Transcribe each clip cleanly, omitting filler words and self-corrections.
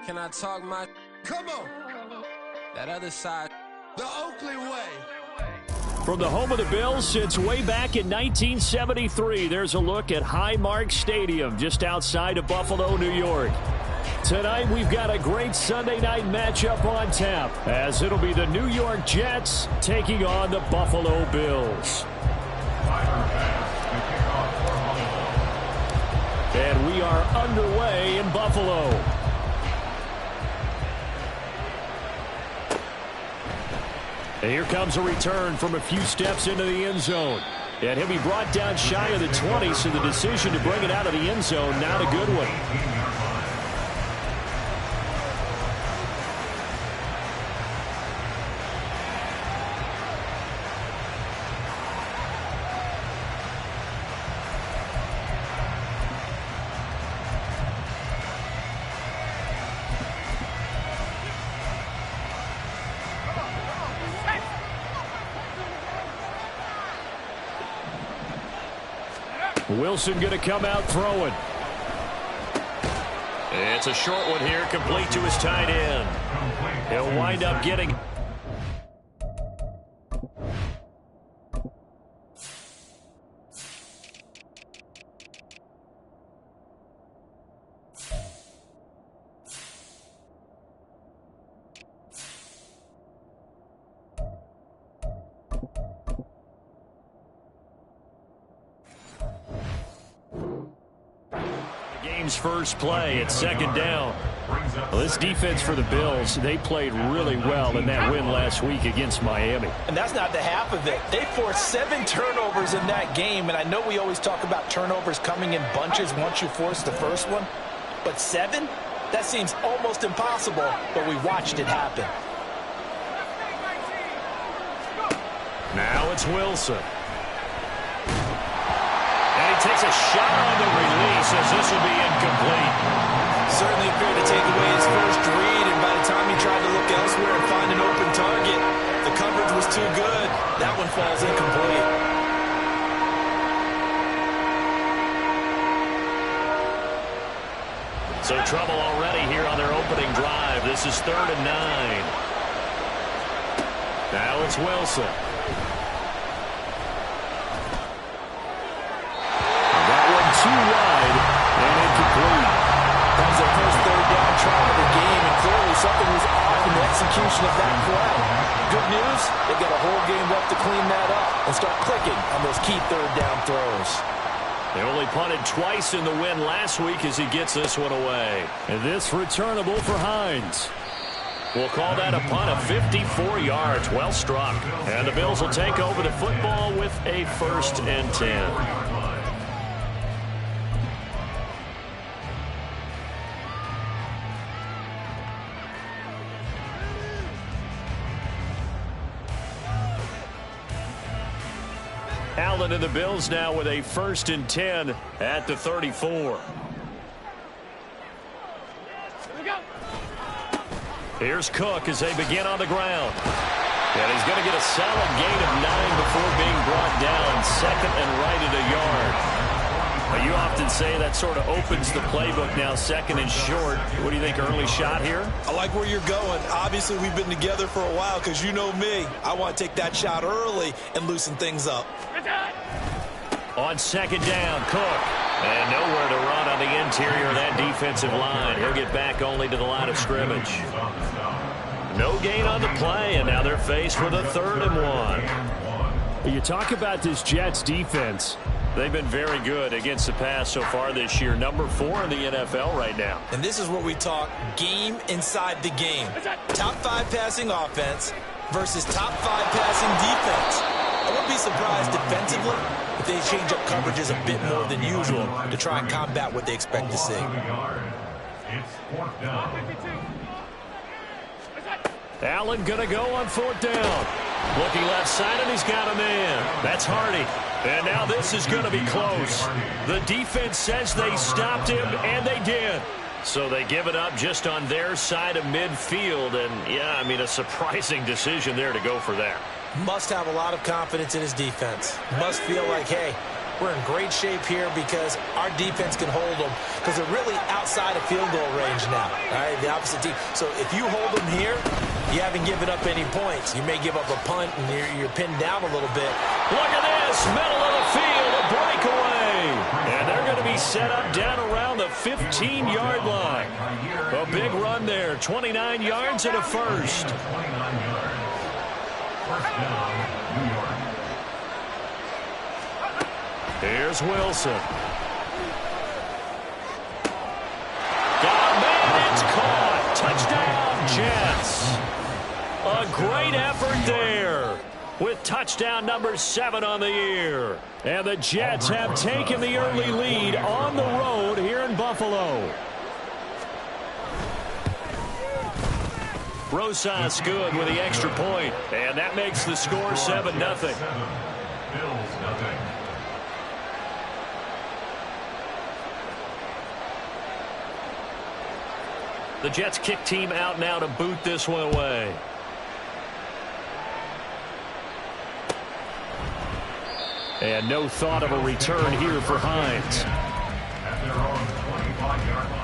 Can I talk my... Come on! That other side. The Oakley way. From the home of the Bills since way back in 1973, there's a look at Highmark Stadium just outside of Buffalo, New York. Tonight, we've got a great Sunday night matchup on tap, as it'll be the New York Jets taking on the Buffalo Bills. And we are underway in Buffalo. And here comes a return from a few steps into the end zone. And he'll be brought down shy of the 20, so the decision to bring it out of the end zone, not a good one. Wilson going to come out throwing. It's a short one here, complete to his tight end. He'll wind up getting... first play at second down. Well, this defense for the Bills, they played really well in that win last week against Miami. And that's not the half of it. They forced 7 turnovers in that game, and I know we always talk about turnovers coming in bunches once you force the first one, but 7? That seems almost impossible, but we watched it happen. Now it's Wilson. Takes a shot on the release as this will be incomplete. Certainly appeared to take away his first read, and by the time he tried to look elsewhere and find an open target, the coverage was too good. That one falls incomplete. So trouble already here on their opening drive. This is 3rd and 9. Now it's Wilson. Too wide and incomplete. That was their first 3rd down try of the game, and clearly something was off in the execution of that play. Good news, they've got a whole game left to clean that up and start clicking on those key 3rd down throws. They only punted twice in the win last week as he gets this one away. And this returnable for Hines. We'll call that a punt of 54 yards. Well struck. And the Bills will take over the football with a 1st and 10. Allen and the Bills now with a 1st and 10 at the 34. Here's Cook as they begin on the ground. And he's going to get a solid gain of 9 before being brought down. 2nd and right at a yard. You often say that sort of opens the playbook now, 2nd and short. What do you think, early shot here? I like where you're going. Obviously, we've been together for a while because you know me. I want to take that shot early and loosen things up. On 2nd down, Cook. And nowhere to run on the interior of that defensive line. He'll get back only to the line of scrimmage. No gain on the play, and now they're faced with a 3rd and 1. You talk about this Jets defense. They've been very good against the pass so far this year. Number 4 in the NFL right now. And this is what we talk game inside the game. Top 5 passing offense versus top 5 passing defense. I wouldn't be surprised defensively if they change up coverages a bit more than usual to try and combat what they expect to see. Allen going to go on 4th down. Looking left side, and he's got a man. That's Hardy. And now this is going to be close. The defense says they stopped him, and they did. So they give it up just on their side of midfield. And, yeah, I mean, a surprising decision there to go for that. Must have a lot of confidence in his defense. Must feel like, hey, we're in great shape here because our defense can hold them because they're really outside of field goal range now, all right, the opposite team. So if you hold them here, you haven't given up any points. You may give up a punt and you're pinned down a little bit. Look at this, middle of the field, a breakaway. And they're going to be set up down around the 15-yard line. A big run there, 29 yards and a first. Here's Wilson. Got a man, it's caught. Touchdown, Jets. A great effort there with touchdown number 7 on the year. And the Jets have taken the early lead on the road here in Buffalo. Rosas good with the extra point, and that makes the score 7-0. The Jets kick team out now to boot this one away. And no thought of a return here for Hines. At their own 25-yard line.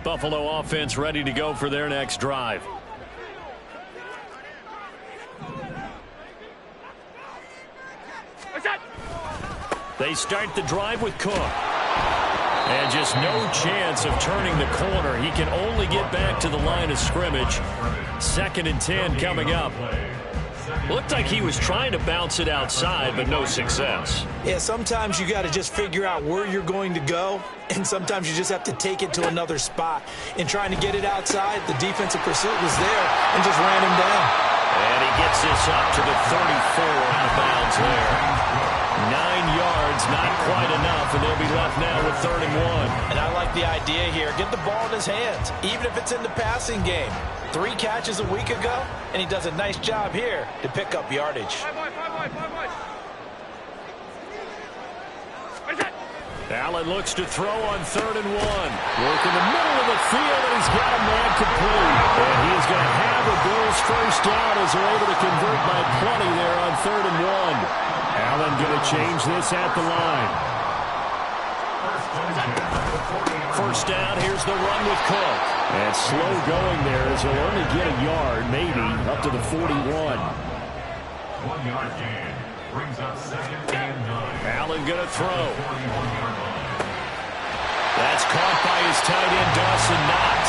Buffalo offense ready to go for their next drive. They start the drive with Cook. And just no chance of turning the corner. He can only get back to the line of scrimmage. 2nd and 10 coming up. Looked like he was trying to bounce it outside, but no success. Yeah, sometimes you got to just figure out where you're going to go, and sometimes you just have to take it to another spot. In trying to get it outside, the defensive pursuit was there and just ran him down. And he gets this up to the 34 out of bounds there. 9 yards, not quite enough, and they'll be left now with 3rd and 1. And I like the idea here. Get the ball in his hands, even if it's in the passing game. 3 catches a week ago, and he does a nice job here to pick up yardage. Allen looks to throw on 3rd and 1. Work in the middle of the field, and he's got a man complete. And he's going to have the Bills first down as they're able to convert by plenty there on 3rd and 1. Allen going to change this at the line. First down, here's the run with Cook. And slow going there as he'll only get a yard, maybe, up to the 41. 1-yard gain brings up 2nd and 9. Allen going to throw. That's caught by his tight end, Dawson Knox.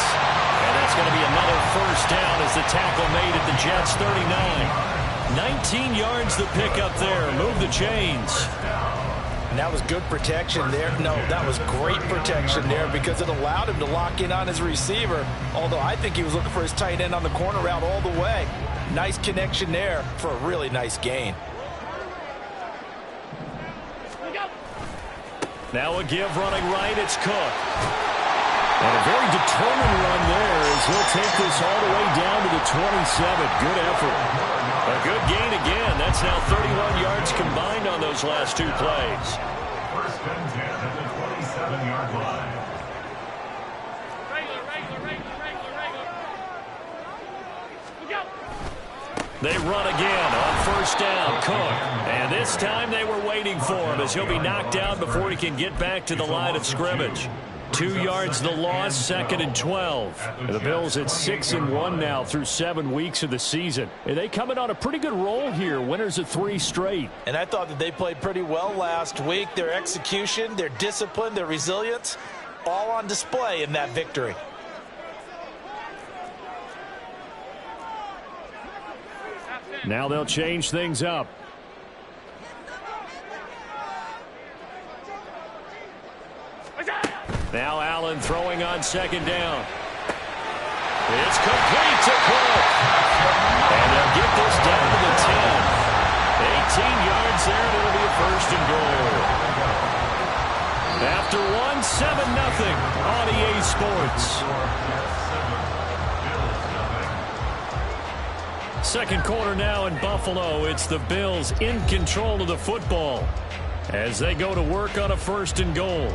And that's going to be another first down as the tackle made at the Jets' 39. 19 yards the pick up there. Move the chains. And that was good protection there. No, that was great protection there because it allowed him to lock in on his receiver. Although I think he was looking for his tight end on the corner route all the way. Nice connection there for a really nice gain. Now a give running right. It's Cook. And a very determined run there as he'll take this all the way down to the 27. Good effort. A good gain again. That's now 31 yards combined on those last 2 plays. 1st and 10 at the 27-yard line. They run again on first down. Cook. And this time they were waiting for him as he'll be knocked down before he can get back to the line of scrimmage. 2 yards the loss, 2nd and 12. And the Bills at 6-1 now through 7 weeks of the season. And they coming on a pretty good roll here. Winners of 3 straight. And I thought that they played pretty well last week. Their execution, their discipline, their resilience, all on display in that victory. Now they'll change things up. Now Allen throwing on 2nd down. It's complete to Cook. And they'll get this down to the 10. 18 yards there, and it'll be a 1st and goal. After 1, 7-0 on EA Sports. 2nd quarter now in Buffalo. It's the Bills in control of the football as they go to work on a 1st and goal.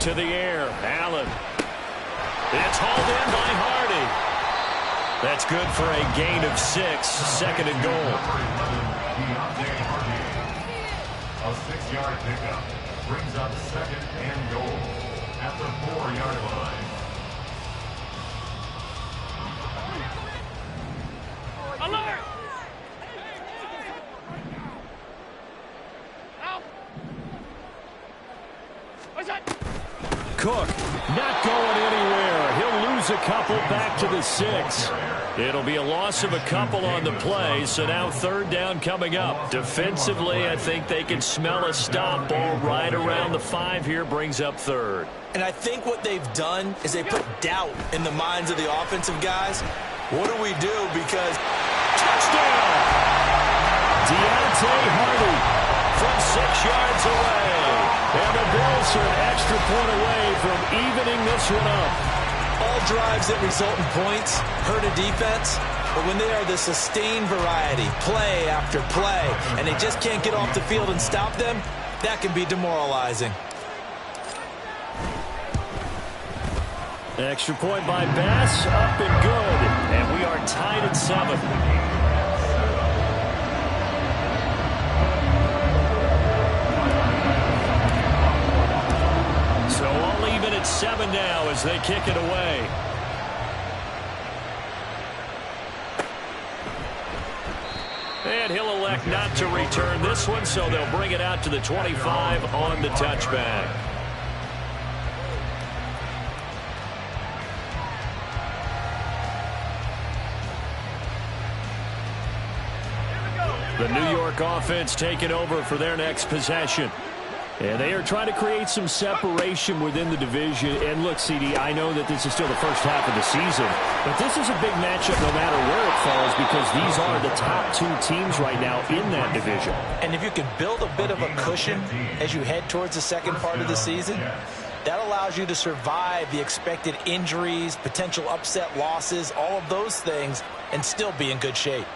to the air. Allen. It's hauled in by Hardy. That's good for a gain of 6. Second and goal. A 6-yard pickup brings up second and goal at the 4-yard line. Alert! Cook not going anywhere. He'll lose a couple back to the 6. It'll be a loss of a couple on the play, so now third down coming up. Defensively, I think they can smell a stop. Ball right around the 5 here brings up third. And I think what they've done is they put doubt in the minds of the offensive guys. What do we do? Because touchdown! Deontay Hardy from 6 yards away. And the Bills are an extra point away from evening this one up. All drives that result in points hurt a defense, but when they are the sustained variety, play after play, and they just can't get off the field and stop them, that can be demoralizing. Extra point by Bass, up and good. And we are tied at 7. So all even at 7 now as they kick it away. And he'll elect not to return this one, so they'll bring it out to the 25 on the touchback. The New York offense taking over for their next possession. And they are trying to create some separation within the division. And look, CD, I know that this is still the first half of the season, but this is a big matchup no matter where it falls because these are the top 2 teams right now in that division. And if you can build a bit of a cushion as you head towards the second part of the season, that allows you to survive the expected injuries, potential upset losses, all of those things, and still be in good shape.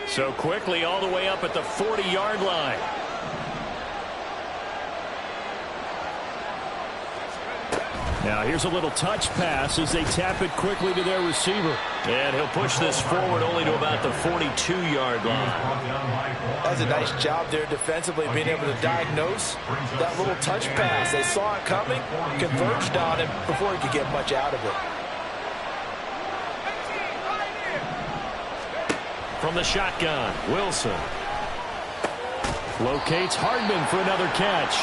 So quickly all the way up at the 40-yard line. Now here's a little touch pass as they tap it quickly to their receiver. And he'll push this forward only to about the 42-yard line. That's a nice job there defensively, being able to diagnose that little touch pass. They saw it coming, converged on him before he could get much out of it. From the shotgun, Wilson locates Hardman for another catch.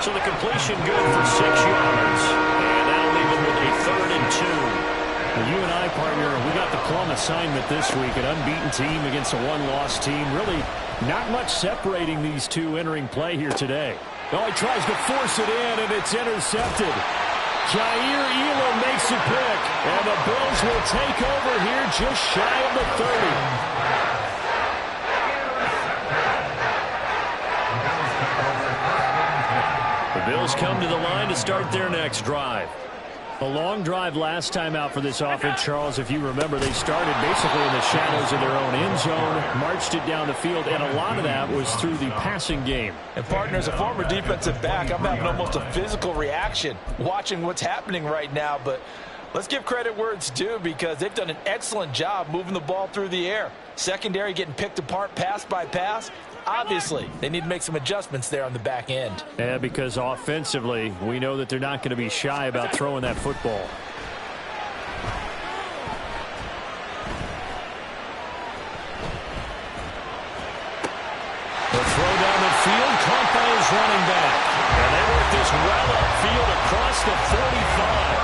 So the completion good for 6 yards. And now leaving with a 3rd and 2. Well, you and I, partner, we got the plum assignment this week. An unbeaten team against a one-loss team. Really not much separating these two entering play here today. Oh, he tries to force it in, and it's intercepted. Jair Elam makes a pick, and the Bills will take over here just shy of the 30. The Bills come to the line to start their next drive. A long drive last time out for this offense, Charles. If you remember, they started basically in the shadows of their own end zone, marched it down the field, and a lot of that was through the passing game. And, partner, as a former defensive back, I'm having almost a physical reaction watching what's happening right now. But let's give credit where it's due because they've done an excellent job moving the ball through the air. Secondary getting picked apart pass by pass. Obviously, they need to make some adjustments there on the back end. Yeah, because offensively, we know that they're not going to be shy about throwing that football. The throw down the field, caught by his running back. And they work this well upfield across the 45.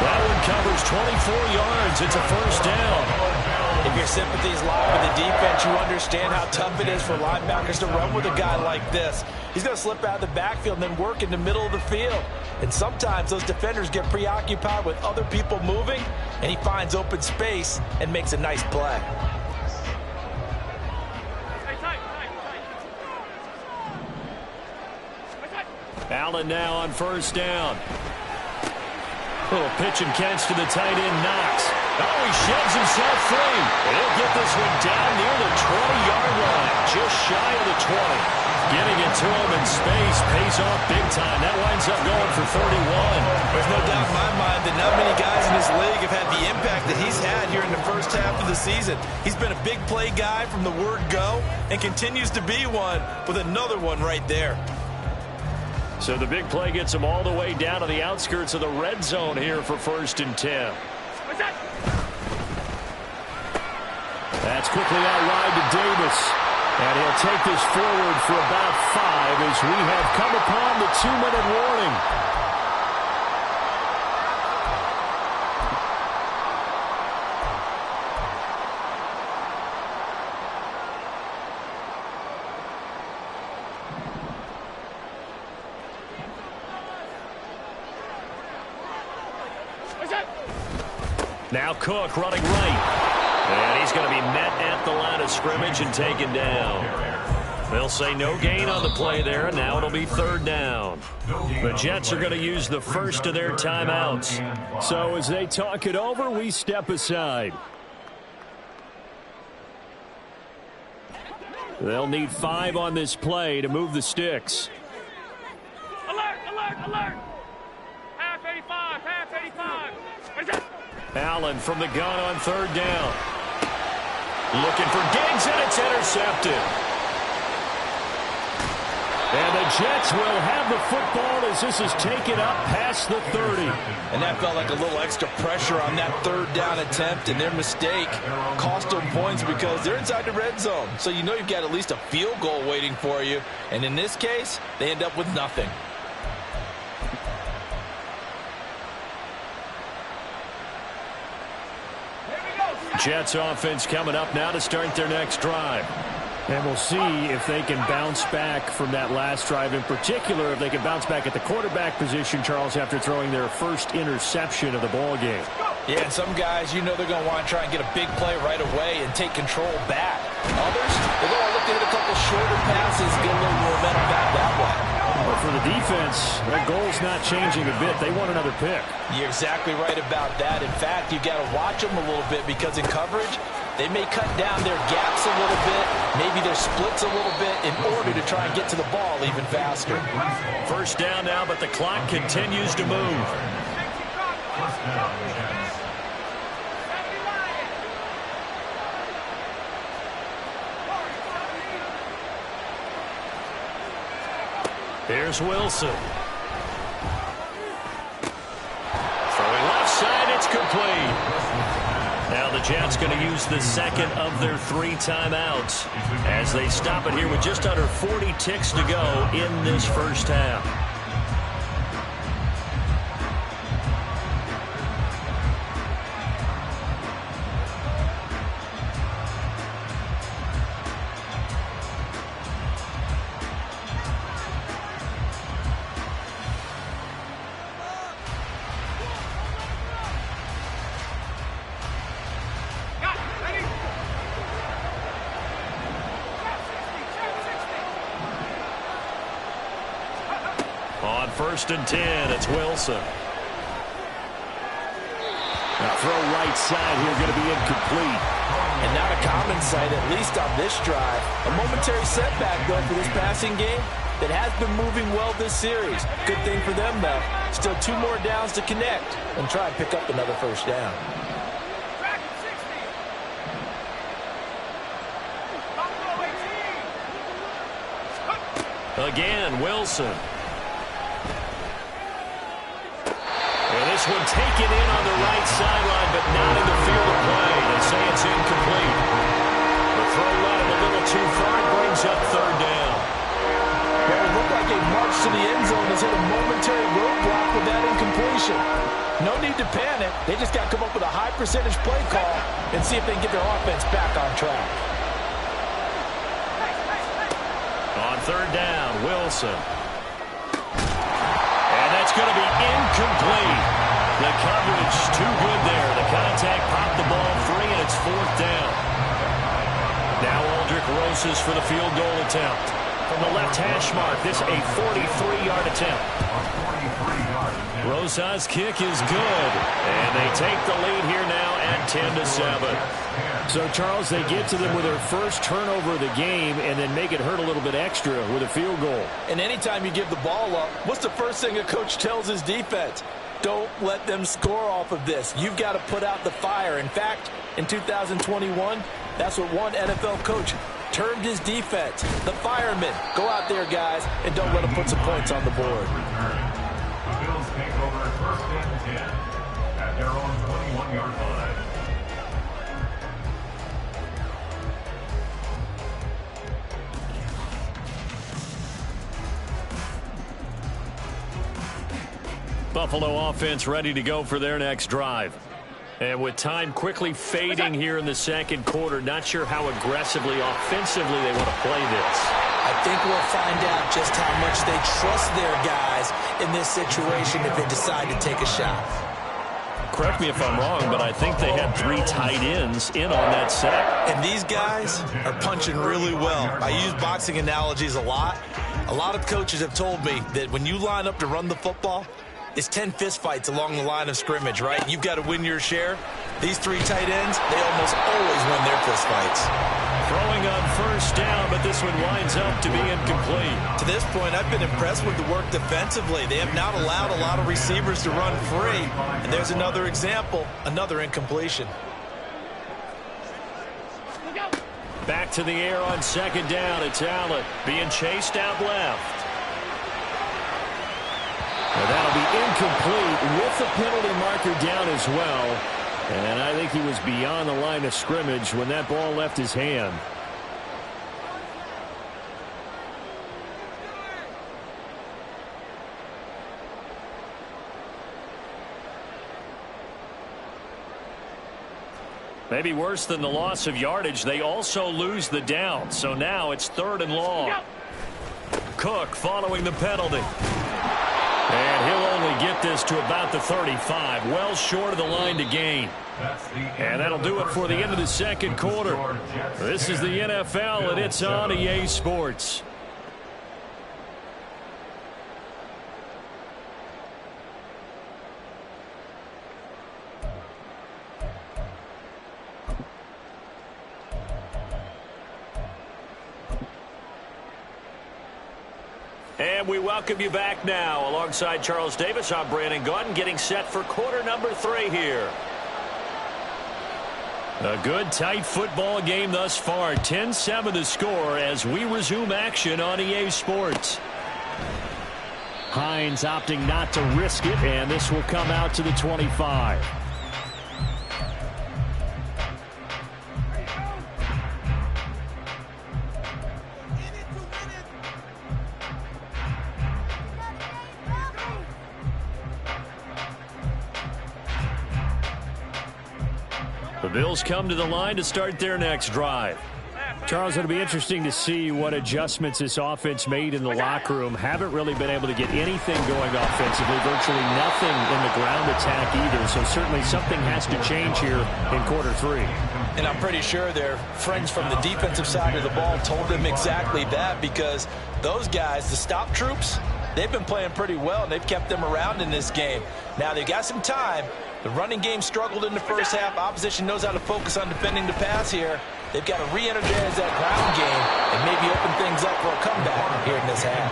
That one covers 24 yards. It's a first down. If your sympathies lie with the defense, you understand how tough it is for linebackers to run with a guy like this. He's going to slip out of the backfield and then work in the middle of the field. And sometimes those defenders get preoccupied with other people moving, and he finds open space and makes a nice play. Allen now on first down. Little pitch and catch to the tight end, Knox. Oh, he sheds himself free. And he'll get this one down near the 20-yard line, just shy of the 20. Getting it to him in space pays off big time. That winds up going for 31. There's no doubt in my mind that not many guys in this league have had the impact that he's had here in the first half of the season. He's been a big play guy from the word go and continues to be one with another one right there. So the big play gets him all the way down to the outskirts of the red zone here for 1st and 10. That's quickly out wide to Davis. And he'll take this forward for about 5 as we have come upon the 2-minute warning. Now Cook running right. And he's going to be met at the line of scrimmage and taken down. They'll say no gain on the play there, and now it'll be 3rd down. The Jets are going to use the first of their timeouts. So as they talk it over, we step aside. They'll need 5 on this play to move the sticks. Alert, alert, alert. Half 85, half 85. Allen from the gun on 3rd down. Looking for Diggs, and it's intercepted. And the Jets will have the football as this is taken up past the 30. And that felt like a little extra pressure on that 3rd down attempt, and their mistake cost them points because they're inside the red zone. So you know you've got at least a field goal waiting for you. And in this case, they end up with nothing. Jets offense coming up now to start their next drive. And we'll see if they can bounce back from that last drive. In particular, if they can bounce back at the quarterback position, Charles, after throwing their first interception of the ball game. Yeah, and some guys, you know they're going to want to try and get a big play right away and take control back. Others, they're going to look to hit a couple shorter passes, get a little momentum back that way. But for the defense, their goal's not changing a bit. They want another pick. You're exactly right about that. In fact, you've got to watch them a little bit because in coverage, they may cut down their gaps a little bit, maybe their splits a little bit in order to try and get to the ball even faster. 1st down now, but the clock continues to move. Here's Wilson. Throwing left side, it's complete. Now the Jets going to use the second of their 3 timeouts as they stop it here with just under 40 ticks to go in this first half. On 1st and 10, it's Wilson. Now throw right side here, going to be incomplete. And not a common sight, at least on this drive. A momentary setback, though, for this passing game that has been moving well this series. Good thing for them, though. Still 2 more downs to connect and try and pick up another 1st down. Again, Wilson. And this one taken in on the right sideline, but not in the field of play. They say it's incomplete. The throw led him a little too far. It brings up 3rd down. Well, it looked like a march to the end zone has hit a momentary roadblock with that incompletion. No need to panic. They just got to come up with a high percentage play call and see if they can get their offense back on track. On 3rd down, Wilson. And that's going to be incomplete. The coverage too good there. The contact popped the ball free, and it's 4th down. Now Aldrick Rosas for the field goal attempt. From the left hash mark. This a 43-yard attempt. Rosas' kick is good. And they take the lead here now at 10-7. So, Charles, they get to them with their first turnover of the game and then make it hurt a little bit extra with a field goal. And anytime you give the ball up, what's the first thing a coach tells his defense? Don't let them score off of this. You've got to put out the fire. In fact, in 2021, that's what one NFL coach termed his defense. The firemen. Go out there, guys, and don't let them put some points on the board. The Bills take over first and 10 at their own 21-yard line. Buffalo offense ready to go for their next drive. And with time quickly fading here in the second quarter, not sure how aggressively, offensively they want to play this. I think we'll find out just how much they trust their guys in this situation if they decide to take a shot. Correct me if I'm wrong, but I think they had 3 tight ends in on that set. And these guys are punching really well. I use boxing analogies a lot. A lot of coaches have told me that when you line up to run the football, it's 10 fistfights along the line of scrimmage, right? You've got to win your share. These 3 tight ends, they almost always win their fistfights. Throwing on first down, but this one winds up to be incomplete. To this point, I've been impressed with the work defensively. They have not allowed a lot of receivers to run free. And there's another example, another incompletion. Back to the air on second down. It's Allen being chased out left. And that'll be incomplete with the penalty marker down as well. And I think he was beyond the line of scrimmage when that ball left his hand. Maybe worse than the loss of yardage, they also lose the down. So now it's 3rd and long. Cook following the penalty. And he'll only get this to about the 35, well short of the line to gain. And that'll do it for the end of the second quarter. This is the NFL, and it's on EA Sports. And we welcome you back now. Alongside Charles Davis, I'm Brandon Gaudin, getting set for quarter number 3 here. A good, tight football game thus far. 10-7 to score as we resume action on EA Sports. Hines opting not to risk it, and this will come out to the 25. The Bills come to the line to start their next drive. Charles, it'll be interesting to see what adjustments this offense made in the locker room. Haven't really been able to get anything going offensively, virtually nothing in the ground attack either. So certainly something has to change here in quarter 3. And I'm pretty sure their friends from the defensive side of the ball told them exactly that, because those guys, the stop troops, they've been playing pretty well, and they've kept them around in this game. Now they've got some time. The running game struggled in the first half. Opposition knows how to focus on defending the pass here. They've got to re-energize that ground game and maybe open things up for a comeback here in this half.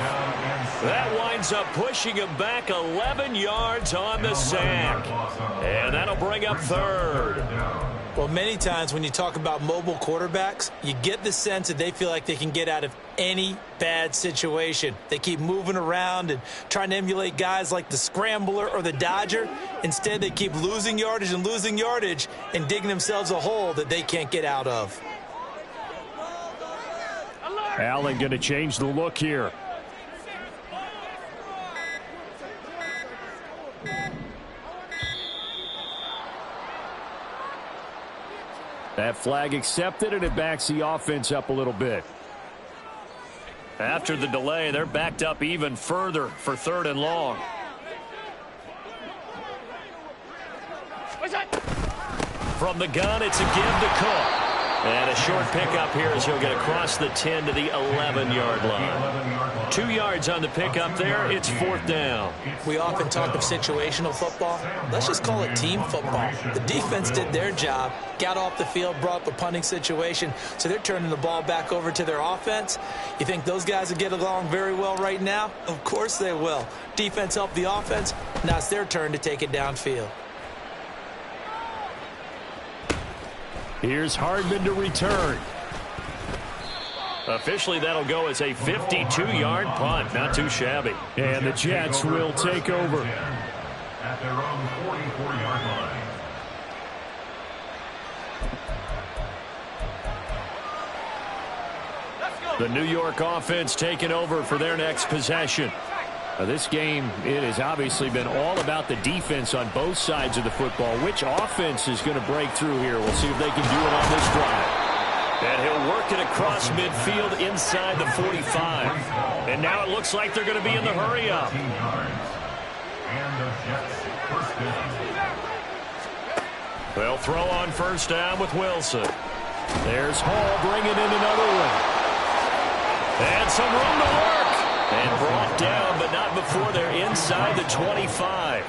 That winds up pushing him back 11 yards on the sack. And that'll bring up 3rd. Well, many times when you talk about mobile quarterbacks, you get the sense that they feel like they can get out of any bad situation. They keep moving around and trying to emulate guys like the Scrambler or the Dodger. Instead, they keep losing yardage and digging themselves a hole that they can't get out of. Allen going to change the look here. That flag accepted, and it backs the offense up a little bit. After the delay, they're backed up even further for 3rd and long. From the gun, it's a give to Cook. And a short pickup here as he'll get across the 10 to the 11-yard line. 2 yards on the pickup there. It's 4th down. We often talk of situational football. Let's just call it team football. The defense did their job, got off the field, brought up a punting situation, so they're turning the ball back over to their offense. You think those guys will get along very well right now? Of course they will. Defense helped the offense. Now it's their turn to take it downfield. Here's Hardman to return. Officially, that'll go as a 52-yard punt. Not too shabby. And the Jets will take over. At their own 44-yard line. The New York offense taking over for their next possession. This game, it has obviously been all about the defense on both sides of the football. Which offense is going to break through here? We'll see if they can do it on this drive. And he'll work it across midfield inside the 45. And now it looks like they're going to be in the hurry-up. And the Jets first down. They'll throw on 1st down with Wilson. There's Hall bringing in another one. And some room to work. And brought down, but not before they're inside the 25.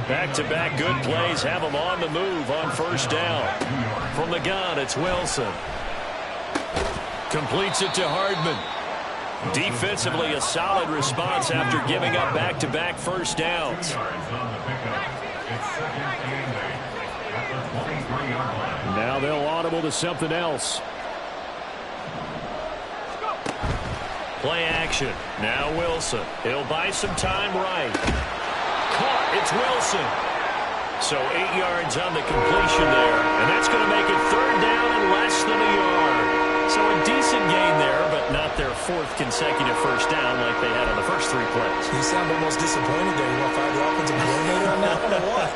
Back-to-back good plays have them on the move on 1st down. From the gun, it's Wilson. Completes it to Hardman. Defensively, a solid response after giving up back-to-back 1st downs. Now they'll audible to something else. Play action. Now Wilson. He'll buy some time right. Caught. It's Wilson. So 8 yards on the completion there. And that's going to make it 3rd down and less than a yard. So a decent gain there, but not their 4th consecutive 1st down like they had on the first 3 plays. You sound almost disappointed there. You want to fire the offensive coordinator on that one or what?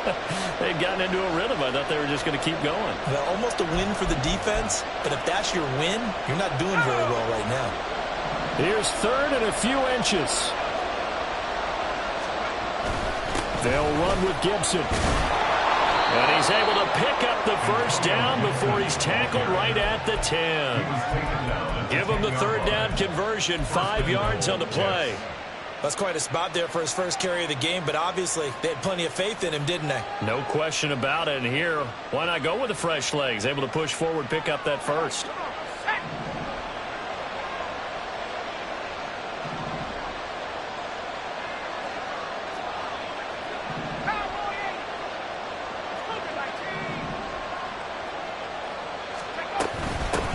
They'd gotten into a rhythm. I thought they were just going to keep going. Well, almost a win for the defense. But if that's your win, you're not doing very well right now. Here's 3rd and a few inches. They'll run with Gibson. And he's able to pick up the 1st down before he's tackled right at the 10. Give him the 3rd down conversion, 5 yards on the play. That's quite a spot there for his first carry of the game, but obviously they had plenty of faith in him, didn't they? No question about it. And here, why not go with the fresh legs? Able to push forward, pick up that 1st.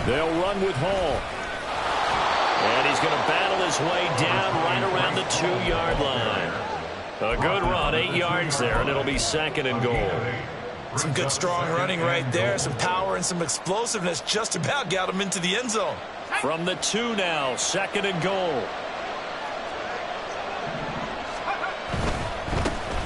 They'll run with Hall. And he's going to battle his way down right around the 2-yard line. A good run, 8 yards there, and it'll be 2nd and goal. Some good strong running right there. Some power and some explosiveness just about got him into the end zone. From the 2 now, 2nd and goal.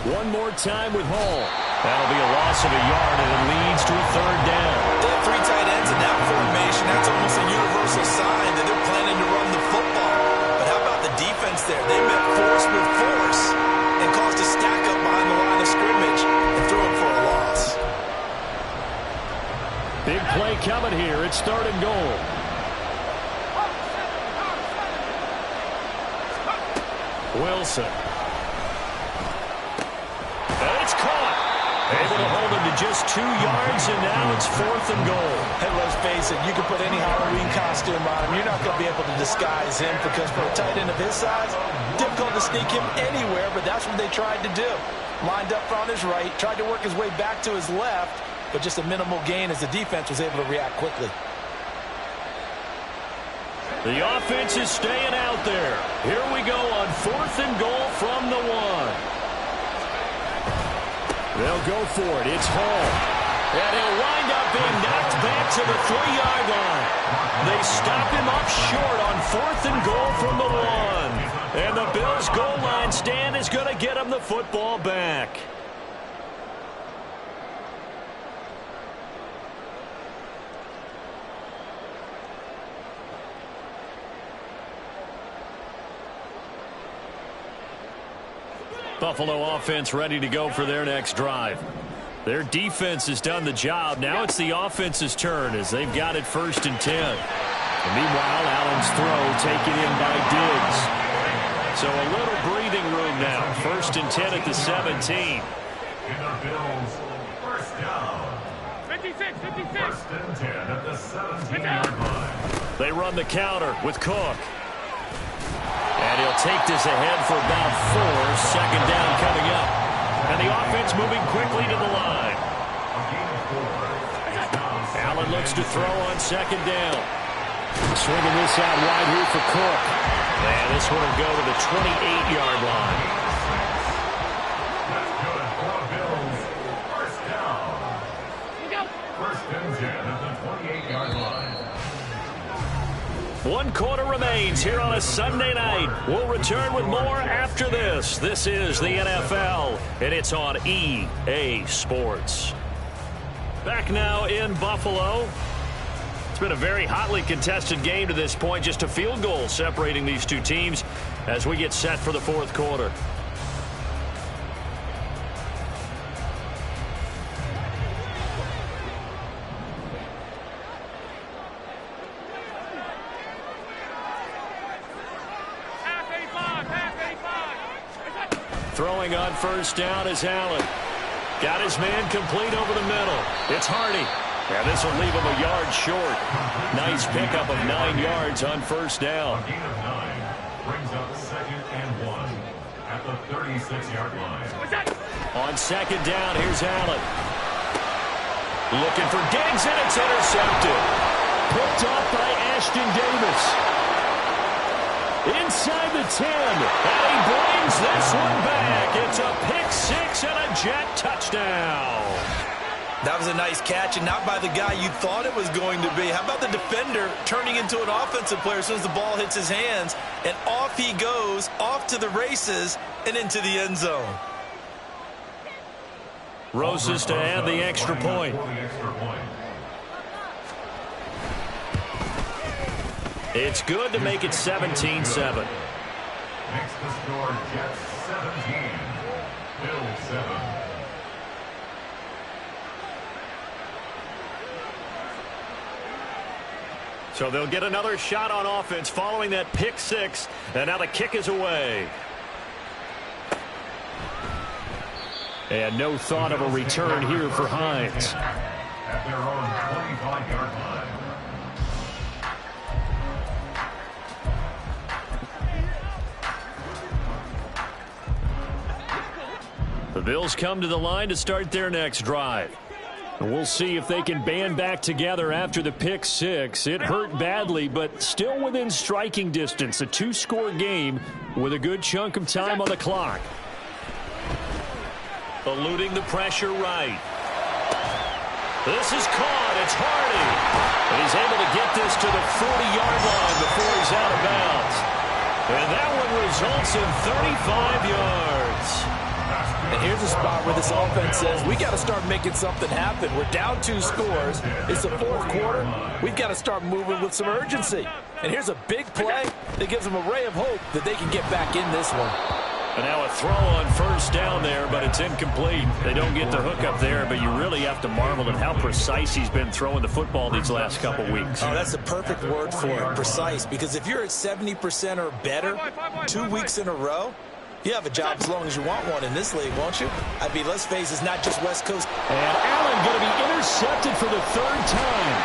One more time with Hall. That'll be a loss of a yard, and it leads to a 3rd down. They have 3 tight ends in that formation. That's almost a universal sign that they're planning to run the football. But how about the defense there? They met force with force and caused a stack up behind the line of scrimmage and threw him for a loss. Big play coming here. It's 3rd and goal. Wilson. And it's caught. Able to hold him to just 2 yards, and now it's 4th and goal. Hey, let's face it, you can put any Halloween costume on him. You're not going to be able to disguise him because for a tight end of his size, difficult to sneak him anywhere, but that's what they tried to do. Lined up on his right, tried to work his way back to his left, but just a minimal gain as the defense was able to react quickly. The offense is staying out there. Here we go on 4th and goal from the 1. They'll go for it. It's Hall. And he'll wind up being knocked back to the 3-yard line. They stop him up short on 4th and goal from the 1. And the Bills' goal line stand is going to get him the football back. Buffalo offense ready to go for their next drive. Their defense has done the job. Now it's the offense's turn as they've got it 1st and 10. And meanwhile, Allen's throw taken in by Diggs. So a little breathing room now. 1st and 10 at the 17. In the Bills, first down. 56, 56. First and 10 at the 17-yard line. They run the counter with Cook. And he'll take this ahead for about 4. Second down coming up. And the offense moving quickly to the line. Allen looks to throw on 2nd down. Swinging this out wide here for Cook. And this one will go to the 28-yard line. That's good for the Bills. First down. First and 10 at the 28-yard line. 1 quarter remains here on a Sunday night. We'll return with more after this. This is the NFL, and it's on EA Sports. Back now in Buffalo. It's been a very hotly contested game to this point. Just a field goal separating these two teams as we get set for the 4th quarter. Throwing on 1st down is Allen. Got his man complete over the middle. It's Hardy. And this will leave him a yard short. Nice pickup of 9 yards on 1st down. A gain of 9 brings up 2nd and 1 at the 36-yard line. On 2nd down, here's Allen. Looking for Diggs, and it's intercepted. Picked off by Ashton Davis. Inside the 10, and he brings this one back. It's a pick-6 and a Jet touchdown. That was a nice catch, and not by the guy you thought it was going to be. How about the defender turning into an offensive player as soon as the ball hits his hands, and off he goes, off to the races, and into the end zone. Roses to add the extra point. It's good to make it 17-7. Makes the score Jets 17, Bills 7. So they'll get another shot on offense following that pick-6, and now the kick is away. And no thought of a return here for Hines. At their own 25-yard line. The Bills come to the line to start their next drive. And we'll see if they can band back together after the pick-6. It hurt badly, but still within striking distance. A 2-score game with a good chunk of time on the clock. Eluding the pressure right. This is caught. It's Hardy. And he's able to get this to the 40-yard line before he's out of bounds. And that one results in 35 yards. And here's a spot where this offense says, we got to start making something happen. We're down 2 scores. It's the 4th quarter. We've got to start moving with some urgency. And here's a big play that gives them a ray of hope that they can get back in this one. And now a throw on 1st down there, but it's incomplete. They don't get the hook up there, but you really have to marvel at how precise he's been throwing the football these last couple weeks. Oh, that's the perfect word for it, precise. Because if you're at 70% or better 2 weeks in a row, you have a job as long as you want one in this league, won't you? I mean, let's face it, it's not just West Coast. And Allen going to be intercepted for the 3rd time.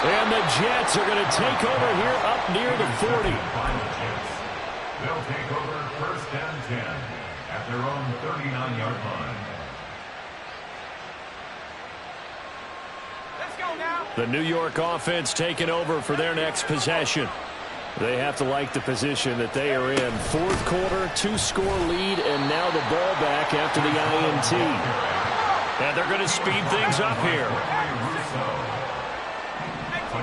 And the Jets are going to take over here up near the 40. They'll take over 1st and 10 at their own 39-yard line. Let's go now. The New York offense taking over for their next possession. They have to like the position that they are in. 4th quarter, 2-score lead, and now the ball back after the INT. And they're going to speed things up here.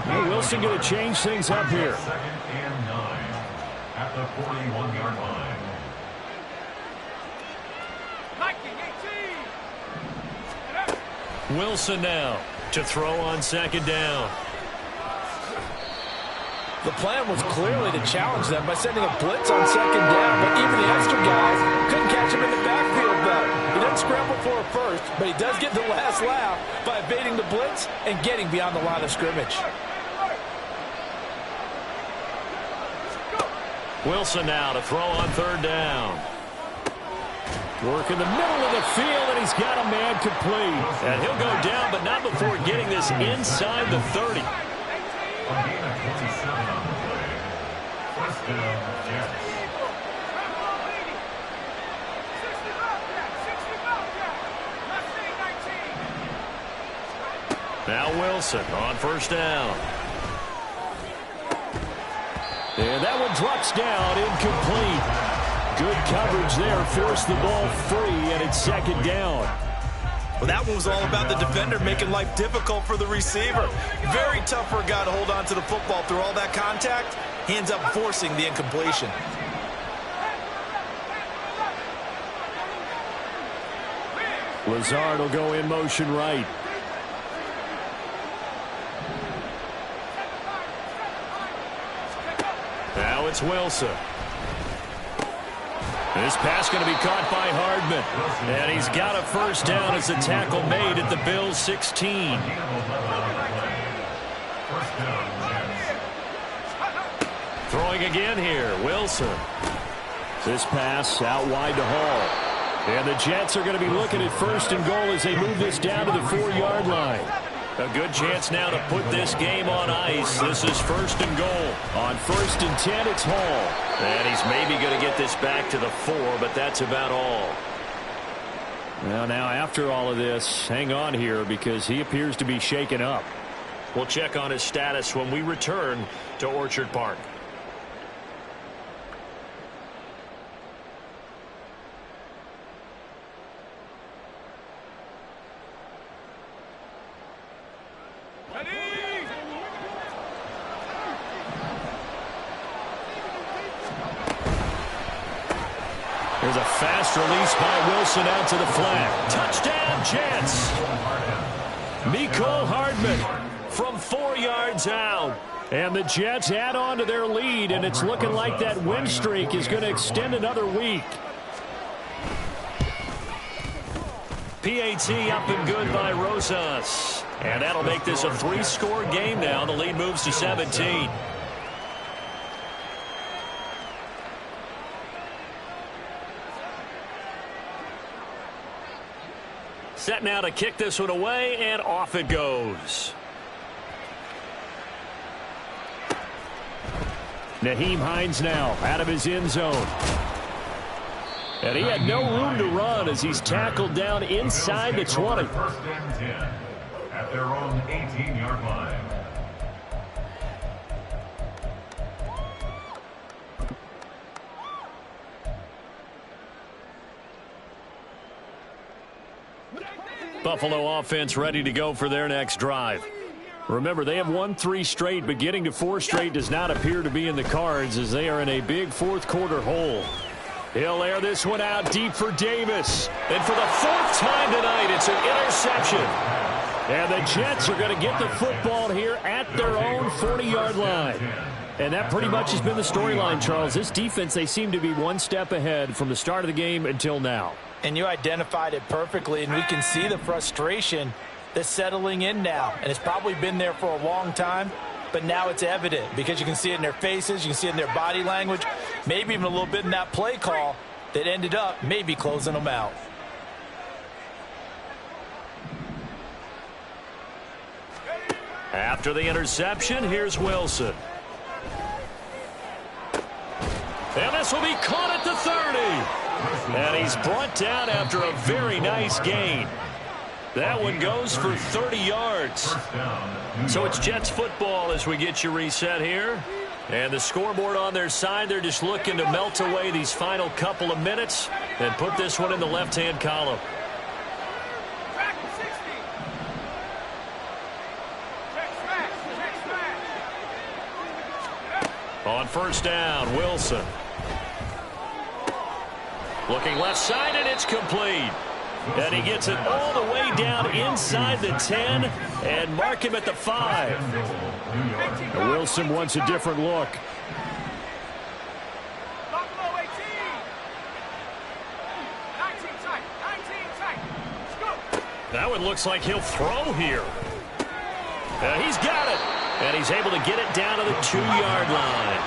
Well, Wilson going to change things up here. 2nd and 9 at the 41-yard line. Wilson now to throw on 2nd down. The plan was clearly to challenge them by sending a blitz on 2nd down, but even the extra guys couldn't catch him in the backfield. about it. He doesn't scramble for a first, but he does get the last laugh by evading the blitz and getting beyond the line of scrimmage. Wilson now to throw on third down. Work in the middle of the field, and he's got a man complete. And he'll go down, but not before getting this inside the 30. A gain of 27 on the play. First down, Jets. Now Wilson on first down. And that one drops down, incomplete. Good coverage there, forced the ball free, and it's second down. Well, that one was all about the defender making life difficult for the receiver. Very tough for a guy to hold on to the football through all that contact. He ends up forcing the incompletion. Lazard will go in motion right. Now it's Wilson. This pass going to be caught by Hardman. And he's got a first down as the tackle made at the Bills' 16. Throwing again here, Wilson. This pass out wide to Hall. And the Jets are going to be looking at first and goal as they move this down to the 4-yard line. A good chance now to put this game on ice. This is first and goal. On first and 10, it's Hall. And he's maybe going to get this back to the 4, but that's about all. Well, now after all of this, hang on here because he appears to be shaken up. We'll check on his status when we return to Orchard Park. There's a fast release by Wilson out to the flat. Touchdown, Jets. Mecole Hardman From 4 yards out. And the Jets add on to their lead, and it's looking like that win streak is going to extend another week. PAT up and good by Rosas. And that'll make this a 3-score game now. The lead moves to 17. Set now to kick this one away, and off it goes. Nyheim Hines now out of his end zone. And he had no room to run as he's tackled down inside the 20. First and 10 at their own 18-yard line. Buffalo offense ready to go for their next drive. Remember, they have won 3 straight, but getting to 4 straight does not appear to be in the cards as they are in a big fourth-quarter hole. He'll air this one out deep for Davis. And for the 4th time tonight, it's an interception. And the Jets are going to get the football here at their own 40-yard line. And that pretty much has been the storyline, Charles. This defense, they seem to be one step ahead from the start of the game until now. And you identified it perfectly, and we can see the frustration that's settling in now. And it's probably been there for a long time, but now it's evident because you can see it in their faces, you can see it in their body language, maybe even a little bit in that play call that ended up maybe closing them out. After the interception, here's Wilson. And this will be caught at the 30. And he's brought down after a very nice gain. That one goes for 30 yards. So it's Jets football as we get you reset here. And the scoreboard on their side, they're just looking to melt away these final couple of minutes and put this one in the left-hand column. On first down, Wilson. Looking left side, and it's complete. And he gets it all the way down inside the 10 and mark him at the 5. Wilson wants a different look. That one looks like he'll throw here. He's got it. And he's able to get it down to the 2-yard line.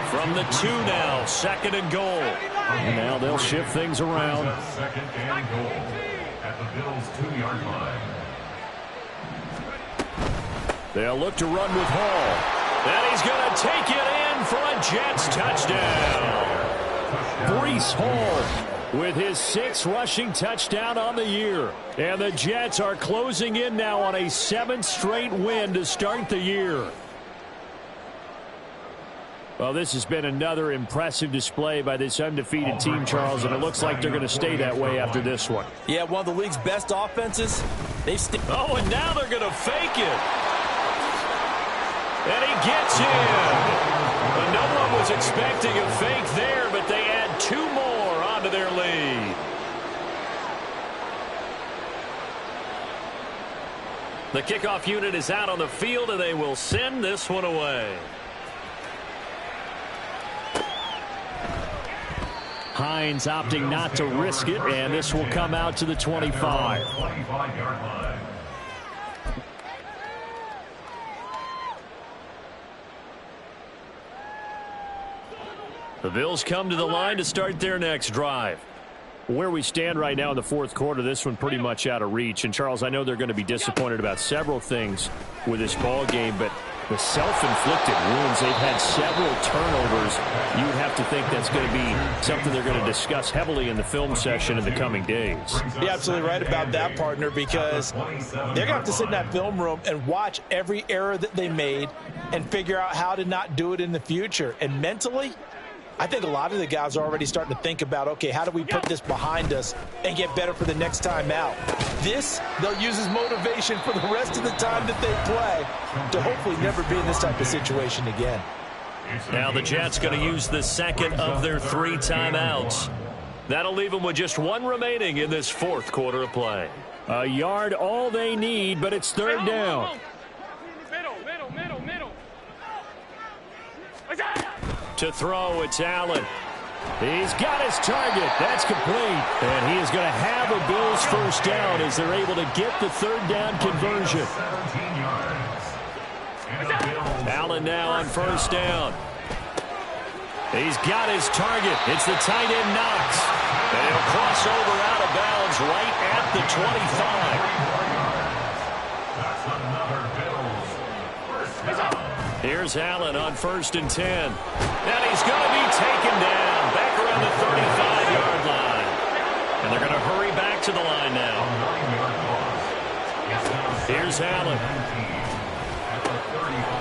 From the 2 now, 2nd and goal. And now they'll shift things around. 2nd and goal at the Bills' 2-yard line. They'll look to run with Hall. And he's going to take it in for a Jets touchdown. Breece Hall with his 6th rushing touchdown on the year. And the Jets are closing in now on a 7th straight win to start the year. Well, this has been another impressive display by this undefeated team, Charles, and it looks like they're going to stay that way after this one. Yeah, one of the league's best offenses. Oh, and now they're going to fake it. And he gets in. And no one was expecting a fake there, but they add 2 more onto their lead. The kickoff unit is out on the field, and they will send this one away. Hines opting not to risk it, and this will come out to the 25. 25-yard line. The Bills come to the line to start their next drive. Where we stand right now in the 4th quarter, this one pretty much out of reach. And, Charles, I know they're going to be disappointed about several things with this ball game, but the self-inflicted wounds, they've had several turnovers. You would have to think that's going to be something they're going to discuss heavily in the film session in the coming days. You're absolutely right about that, partner, because they're going to have to sit in that film room and watch every error that they made and figure out how to not do it in the future. And mentally, I think a lot of the guys are already starting to think about, okay, how do we put this behind us and get better for the next time out? This, they'll use as motivation for the rest of the time that they play to hopefully never be in this type of situation again. Now the Jets going to use the 2nd of their 3 timeouts. That'll leave them with just 1 remaining in this 4th quarter of play. A yard all they need, but it's 3rd down. Middle. To throw, it's Allen. He's got his target. That's complete. And he is going to have a Bills 1st down as they're able to get the 3rd down conversion. 17 yards. Allen now on 1st down. He's got his target. It's the tight end Knox. And he'll cross over out of bounds right at the 25. Here's Allen on 1st and 10. And he's going to be taken down back around the 35-yard line. And they're going to hurry back to the line now. Here's Allen.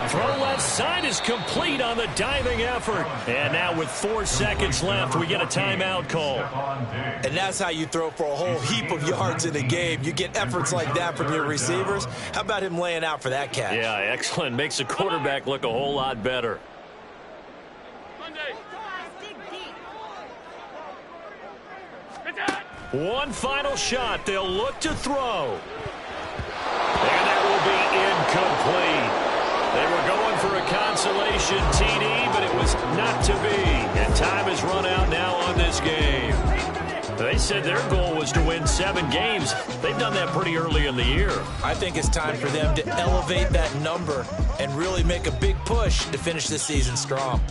Throw left side is complete on the diving effort. And now with 4 seconds left, we get a timeout call. And that's how you throw for a whole heap of yards in a game. You get efforts like that from your receivers. How about him laying out for that catch? Yeah, excellent. Makes the quarterback look a whole lot better. One final shot. They'll look to throw. And that will be incomplete. They were going for a consolation TD, but it was not to be. And time has run out now on this game. They said their goal was to win 7 games. They've done that pretty early in the year. I think it's time for them to elevate that number and really make a big push to finish this season strong.